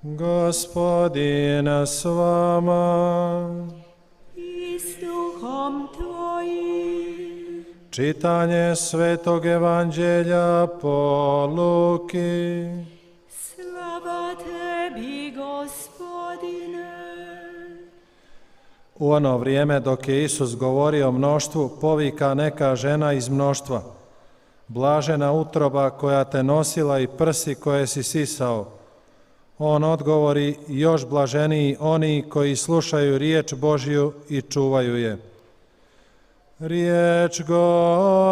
Gospodin s vama. I s duhom tvojim. Čitanje Svetog Evanđelja po Luki. Slava tebi, Gospodine. U ono vrijeme dok je Isus govorio mnoštvu, povika neka žena iz mnoštva: Blažena utroba koja te nosila i prsi koje si sisao. On odgovori: još blaženiji oni koji slušaju riječ Božju i čuvaju je. Riječ Gospodня.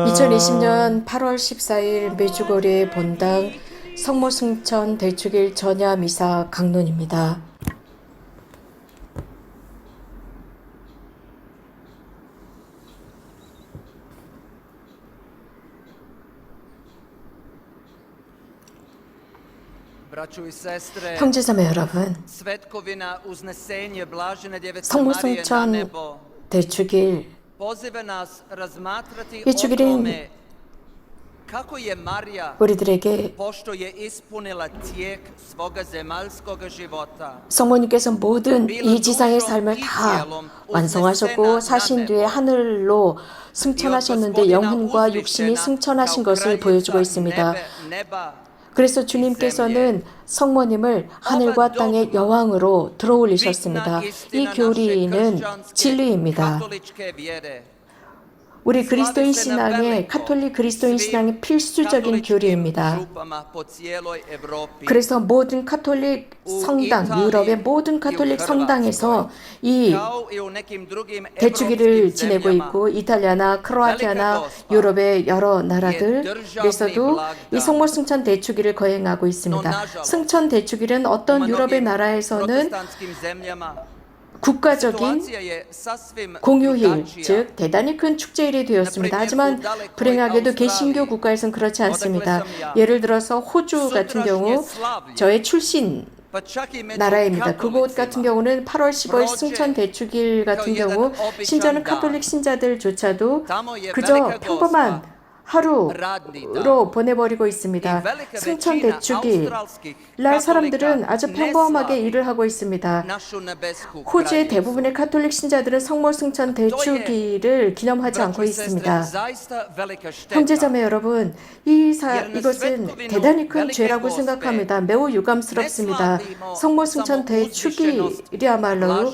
2020년 8월 14일 메주거리의 본당 성모승천 대축일 전야 미사 강론입니다. 형제자매 여러분, 성모승천 대축일 이 주일은 우리들에게 성모님께서 모든 이 지상의 삶을 다 완성하셨고 사신 뒤에 하늘로 승천하셨는데 영혼과 육신이 승천하신 것을 보여주고 있습니다. 그래서 주님께서는 성모님을 하늘과 땅의 여왕으로 들어올리셨습니다. 이 교리는 진리입니다. 우리 그리스도인 신앙의 카톨릭 그리스도인 신앙의 필수적인 교리입니다. 그래서 모든 카톨릭 성당, 유럽의 모든 카톨릭 성당에서 이 대축일을 지내고 있고 이탈리아나 크로아티아나 유럽의 여러 나라들에서도 이 성모승천 대축일을 거행하고 있습니다. 승천 대축일은 어떤 유럽의 나라에서는 국가적인 공휴일, 즉 대단히 큰 축제일이 되었습니다. 하지만 불행하게도 개신교 국가에서는 그렇지 않습니다. 예를 들어서 호주 같은 경우 저의 출신 나라입니다. 그곳 같은 경우는 8월 15일 승천 대축일 같은 경우 심지어는 카톨릭 신자들조차도 그저 평범한 하루로 보내버리고 있습니다. 승천 대축일 날 사람들은 아주 평범하게 일을 하고 있습니다. 호주의 대부분의 카톨릭 신자들은 성모승천 대축일을 기념하지 않고 있습니다. 형제자매 여러분, 이것은 대단히 큰 죄라고 생각합니다. 매우 유감스럽습니다. 성모승천 대축일이야말로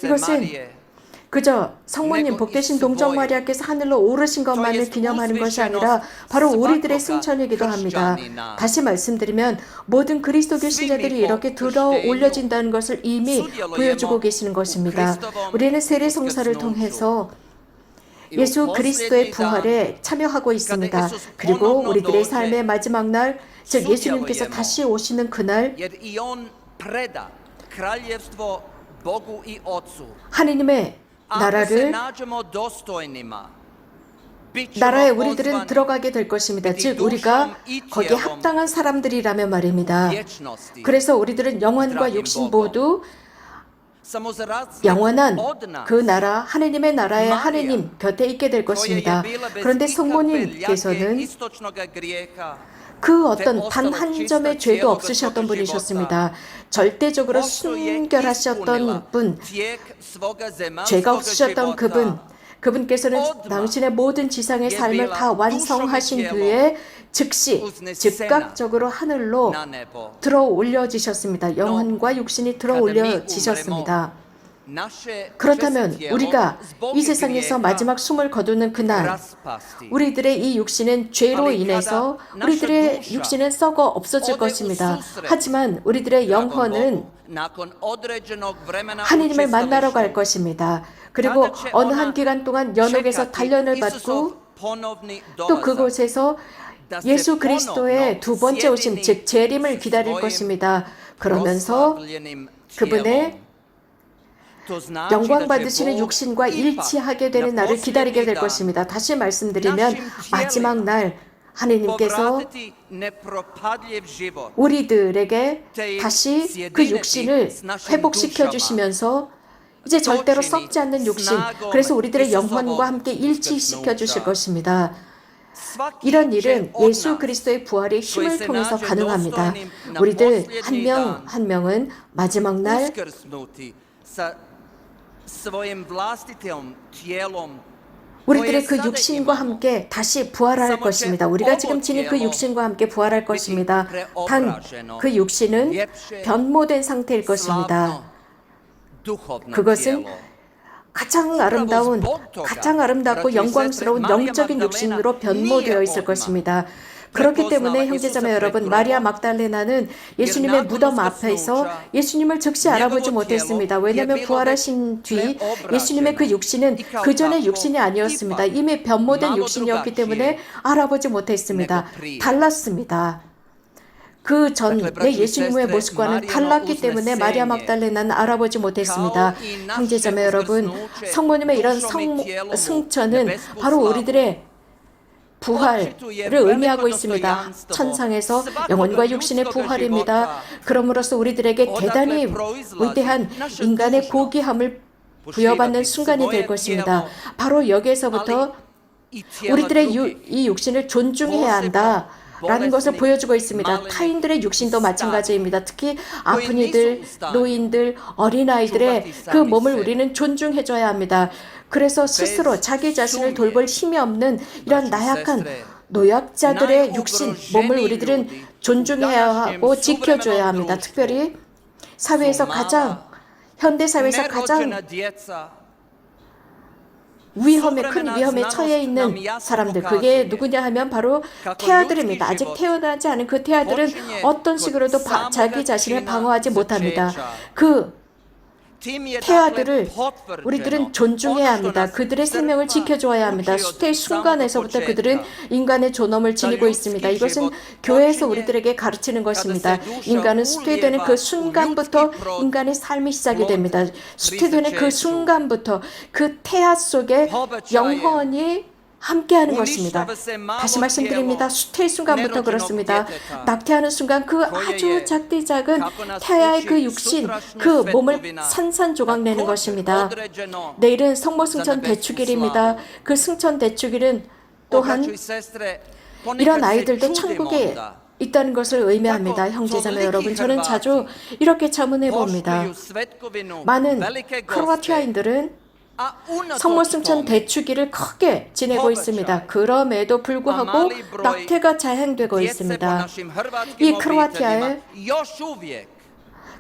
이것은 그저 성모님 복되신 동정 마리아께서 하늘로 오르신 것만을 기념하는 것이 아니라 바로 우리들의 승천이기도 합니다. 다시 말씀드리면 모든 그리스도교 신자들이 이렇게 들어 올려진다는 것을 이미 보여주고 계시는 것입니다. 우리는 세례 성사를 통해서 예수 그리스도의 부활에 참여하고 있습니다. 그리고 우리들의 삶의 마지막 날, 즉 예수님께서 다시 오시는 그날 하느님의 나라에 우리들은 들어가게 될 것입니다. 즉 우리가 거기에 합당한 사람들이라면 말입니다. 그래서 우리들은 영혼과 육신 모두 영원한 그 나라, 하느님의 나라의 하느님 곁에 있게 될 것입니다. 그런데 성모님께서는 그 어떤 단 한 점의 죄도 없으셨던 분이셨습니다. 절대적으로 순결하셨던 분, 죄가 없으셨던 그분께서는 당신의 모든 지상의 삶을 다 완성하신 뒤에 즉시 즉각적으로 하늘로 들어 올려지셨습니다. 영혼과 육신이 들어 올려지셨습니다. 그렇다면 우리가 이 세상에서 마지막 숨을 거두는 그날 우리들의 이 육신은 죄로 인해서 우리들의 육신은 썩어 없어질 것입니다. 하지만 우리들의 영혼은 하느님을 만나러 갈 것입니다. 그리고 어느 한 기간 동안 연옥에서 단련을 받고 또 그곳에서 예수 그리스도의 두 번째 오심, 즉 재림을 기다릴 것입니다. 그러면서 그분의 영광 받으시는 육신과 일치하게 되는 날을 기다리게 될 것입니다. 다시 말씀드리면 마지막 날 하느님께서 우리들에게 다시 그 육신을 회복시켜 주시면서 이제 절대로 썩지 않는 육신, 그래서 우리들의 영혼과 함께 일치시켜 주실 것입니다. 이런 일은 예수 그리스도의 부활의 힘을 통해서 가능합니다. 우리들 한 명 한 명은 마지막 날 우리들의 그 육신과 함께 다시 부활할 것입니다. 우리가 지금 지닌 그 육신과 함께 부활할 것입니다. 단 그 육신은 변모된 상태일 것입니다. 그것은 가장 아름답고 영광스러운 영적인 육신으로 변모되어 있을 것입니다. 그렇기 때문에 형제자매 여러분, 마리아 mag달레나는 예수님의 무덤 앞에서 예수님을 즉시 알아보지 못했습니다. 왜냐하면 부활하신 뒤 예수님의 그 육신은 그 전의 육신이 아니었습니다. 이미 변모된 육신이었기 때문에 알아보지 못했습니다. 달랐습니다. 그 전의 예수님의 모습과는 달랐기 때문에 마리아 mag달레나는 알아보지 못했습니다. 형제자매 여러분, 성모님의 이런 승천은 바로 우리들의 부활을 의미하고 있습니다. 천상에서 영혼과 육신의 부활입니다. 그럼으로써 우리들에게 대단히 위대한 인간의 고귀함을 부여받는 순간이 될 것입니다. 바로 여기에서부터 우리들의 이 육신을 존중해야 한다 라는 것을 보여주고 있습니다. 타인들의 육신도 마찬가지입니다. 특히 아픈 이들, 노인들, 어린아이들의 그 몸을 우리는 존중해줘야 합니다. 그래서 스스로 자기 자신을 돌볼 힘이 없는 이런 나약한 노약자들의 육신, 몸을 우리들은 존중해야 하고 지켜줘야 합니다. 특별히 현대사회에서 가장 큰 위험에 처해 있는 사람들, 그게 누구냐 하면 바로 태아들입니다. 아직 태어나지 않은 그 태아들은 어떤 식으로도 자기 자신을 방어하지 못합니다. 그 태아들을 우리들은 존중해야 합니다. 그들의 생명을 지켜줘야 합니다. 수태의 순간에서부터 그들은 인간의 존엄을 지니고 있습니다. 이것은 교회에서 우리들에게 가르치는 것입니다. 인간은 수태되는 그 순간부터 인간의 삶이 시작이 됩니다. 수태되는 그 순간부터 그 태아 속에 영혼이 함께하는 것입니다. 다시 말씀드립니다. 수태의 순간부터 그렇습니다. 낙태하는 순간 그 아주 작은 태아의 그 육신, 그 몸을 산산조각 내는 것입니다. 내일은 성모 승천 대축일입니다. 그 승천 대축일은 또한 이런 아이들도 천국에 있다는 것을 의미합니다. 형제자매 여러분, 저는 자주 이렇게 자문해 봅니다. 많은 크로아티아인들은 성모 승천 대축일을 크게 지내고 있습니다. 그럼에도 불구하고 낙태가 자행되고 있습니다. 이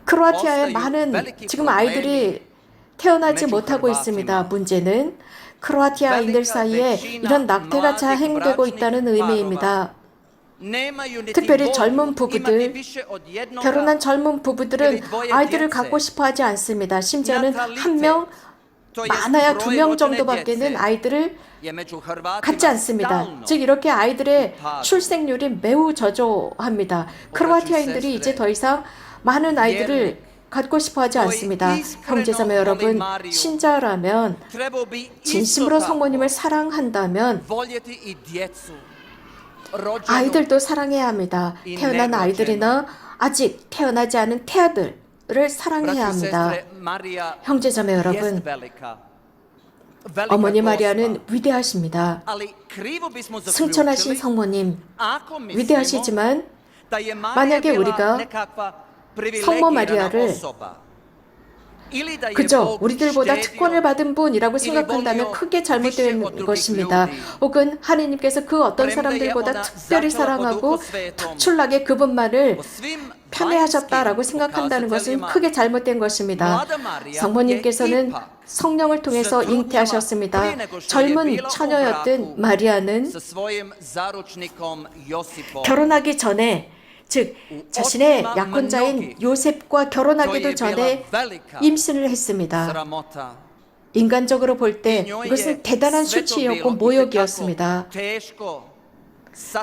크로아티아에 많은 지금 아이들이 태어나지 못하고 있습니다. 문제는 크로아티아인들 사이에 이런 낙태가 자행되고 있다는 의미입니다. 특별히 젊은 부부들, 결혼한 젊은 부부들은 아이들을 갖고 싶어 하지 않습니다. 심지어는 한 명, 많아야 2명 정도밖에는 아이들을 갖지 않습니다. 즉 이렇게 아이들의 출생률이 매우 저조합니다. 크로아티아인들이 이제 더 이상 많은 아이들을 갖고 싶어 하지 않습니다. 형제자매 여러분, 신자라면, 진심으로 성모님을 사랑한다면 아이들도 사랑해야 합니다. 태어난 아이들이나 아직 태어나지 않은 태아들 를 사랑해야 합니다. 형제자매 여러분, 어머니 마리아는 위대하십니다. 승천하신 성모님 위대하시지만 만약에 우리가 성모 마리아를 그저 우리들보다 특권을 받은 분이라고 생각한다면 크게 잘못된 것입니다. 혹은 하느님께서 그 어떤 사람들보다 특별히 사랑하고 특출나게 그분만을 편애하셨다라고 생각한다는 것은 크게 잘못된 것입니다. 성모님께서는 성령을 통해서 잉태하셨습니다. 젊은 처녀였던 마리아는 결혼하기 전에, 즉 자신의 약혼자인 요셉과 결혼하기도 전에 임신을 했습니다. 인간적으로 볼 때 이것은 대단한 수치였고 모욕이었습니다.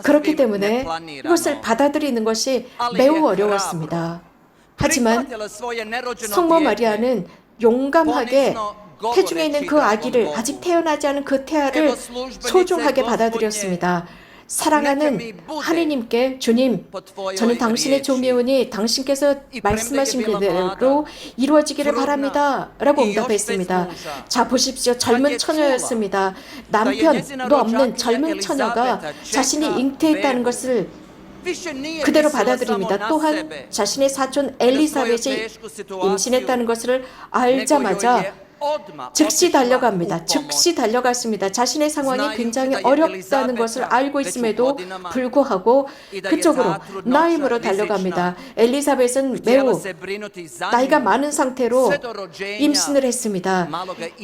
그렇기 때문에 이것을 받아들이는 것이 매우 어려웠습니다. 하지만 성모 마리아는 용감하게 태중에 있는 그 아기를, 아직 태어나지 않은 그 태아를 소중하게 받아들였습니다. 사랑하는 하느님께 주님, 저는 당신의 종이오니 당신께서 말씀하신 그대로 이루어지기를 바랍니다 라고 응답했습니다. 자, 보십시오. 젊은 처녀였습니다. 남편도 없는 젊은 처녀가 자신이 잉태했다는 것을 그대로 받아들입니다. 또한 자신의 사촌 엘리사벳이 임신했다는 것을 알자마자 즉시 달려갑니다. 즉시 달려갔습니다. 자신의 상황이 굉장히 어렵다는 것을 알고 있음에도 불구하고 그쪽으로 나임으로 달려갑니다. 엘리사벳은 매우 나이가 많은 상태로 임신을 했습니다.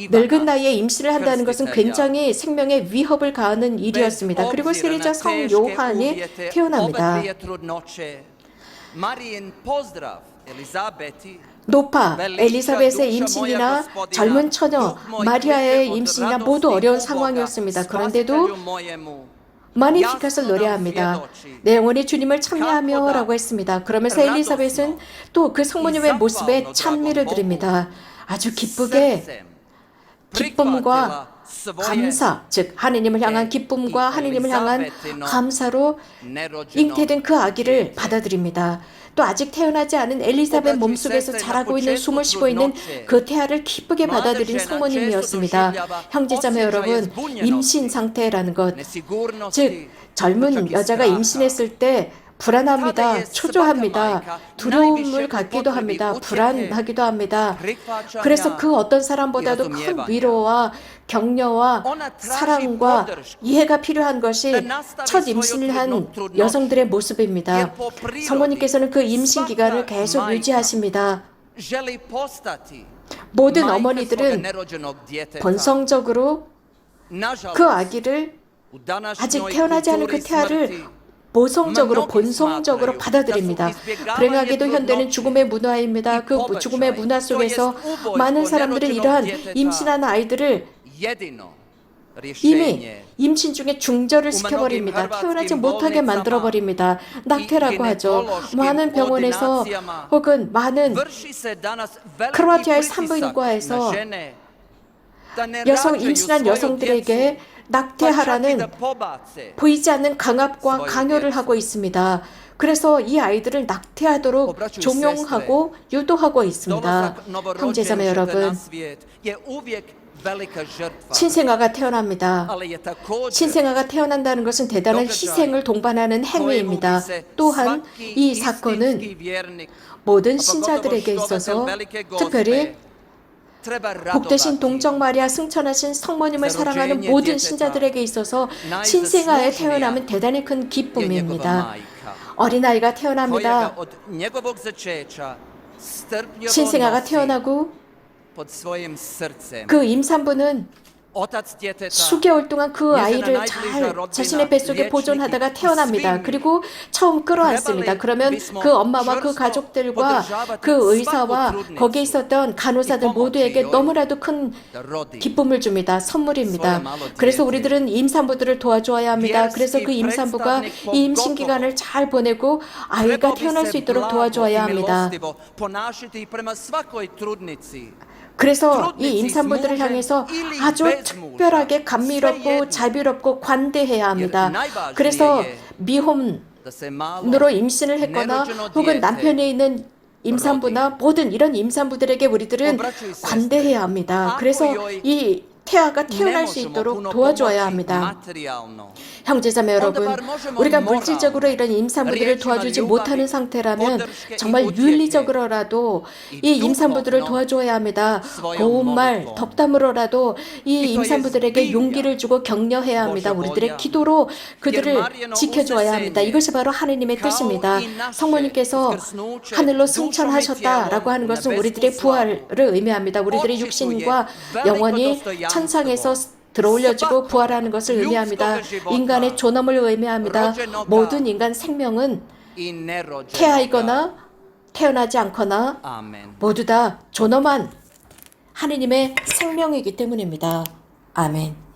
늙은 나이에 임신을 한다는 것은 굉장히 생명에 위협을 가하는 일이었습니다. 그리고 세례자 성 요한이 태어납니다. 노파, 엘리사벳의 임신이나 젊은 처녀 마리아의 임신이나 모두 어려운 상황이었습니다. 그런데도 마니피카스를 노래합니다. 내 영혼이 주님을 찬미하며 라고 했습니다. 그러면서 엘리사벳은 또 그 성모님의 모습에 찬미를 드립니다. 아주 기쁘게 기쁨과 감사, 즉 하느님을 향한 기쁨과 하느님을 향한 감사로 잉태된 그 아기를 받아들입니다. 또 아직 태어나지 않은 엘리사벳 몸속에서 자라고 있는 숨을 쉬고 있는 그 태아를 기쁘게 받아들인 성모님이었습니다. 형제자매 여러분, 임신 상태라는 것, 즉 젊은 여자가 임신했을 때 불안합니다. 초조합니다. 두려움을 갖기도 합니다. 불안하기도 합니다. 그래서 그 어떤 사람보다도 큰 위로와 격려와 사랑과 이해가 필요한 것이 첫 임신을 한 여성들의 모습입니다. 성모님께서는 그 임신 기간을 계속 유지하십니다. 모든 어머니들은 본성적으로 그 아기를 아직 태어나지 않은 그 태아를 본성적으로 받아들입니다. 불행하게도 현대는 죽음의 문화입니다. 그 죽음의 문화 속에서 많은 사람들은 이러한 임신한 아이들을 이미 임신 중에 중절을 시켜버립니다. 태어나지 못하게 만들어버립니다. 낙태라고 하죠. 많은 병원에서 혹은 많은 크로아티아의 산부인과에서 임신한 여성들에게 낙태하라는 보이지 않는 강압과 강요를 하고 있습니다. 그래서 이 아이들을 낙태하도록 종용하고 유도하고 있습니다. 형제자매 여러분, 신생아가 태어납니다. 신생아가 태어난다는 것은 대단한 희생을 동반하는 행위입니다. 또한 이 사건은 모든 신자들에게 있어서 특별히 복되신 동정 마리아 승천하신 성모님을 사랑하는 모든 신자들에게 있어서 신생아에 태어나면 대단히 큰 기쁨입니다. 어린아이가 태어납니다. 신생아가 태어나고 그 임산부는 수개월 동안 그 아이를 잘 자신의 뱃속에 보존하다가 태어납니다. 그리고 처음 끌어안습니다. 그러면 그 엄마와 그 가족들과 그 의사와 거기에 있었던 간호사들 모두에게 너무나도 큰 기쁨을 줍니다. 선물입니다. 그래서 우리들은 임산부들을 도와줘야 합니다. 그래서 그 임산부가 이 임신 기간을 잘 보내고 아이가 태어날 수 있도록 도와줘야 합니다. 그래서 이 임산부들을 향해서 아주 특별하게 감미롭고 자비롭고 관대해야 합니다. 그래서 미혼으로 임신을 했거나 혹은 남편이 있는 임산부나 모든 이런 임산부들에게 우리들은 관대해야 합니다. 그래서 이 태아가 태어날 수 있도록 도와줘야 합니다. 형제자매 여러분, 우리가 물질적으로 이런 임산부들을 도와주지 못하는 상태라면 정말 윤리적으로라도 이 임산부들을 도와줘야 합니다. 고운 말, 덕담으로라도 이 임산부들에게 용기를 주고 격려해야 합니다. 우리들의 기도로 그들을 지켜줘야 합니다. 이것이 바로 하느님의 뜻입니다. 성모님께서 하늘로 승천하셨다라고 하는 것은 우리들의 부활을 의미합니다. 우리들의 육신과 영혼이 천상에서 들어올려지고 부활하는 것을 의미합니다. 인간의 존엄을 의미합니다. 모든 인간 생명은 태아이거나 태어나지 않거나 모두 다 존엄한 하느님의 생명이기 때문입니다. 아멘.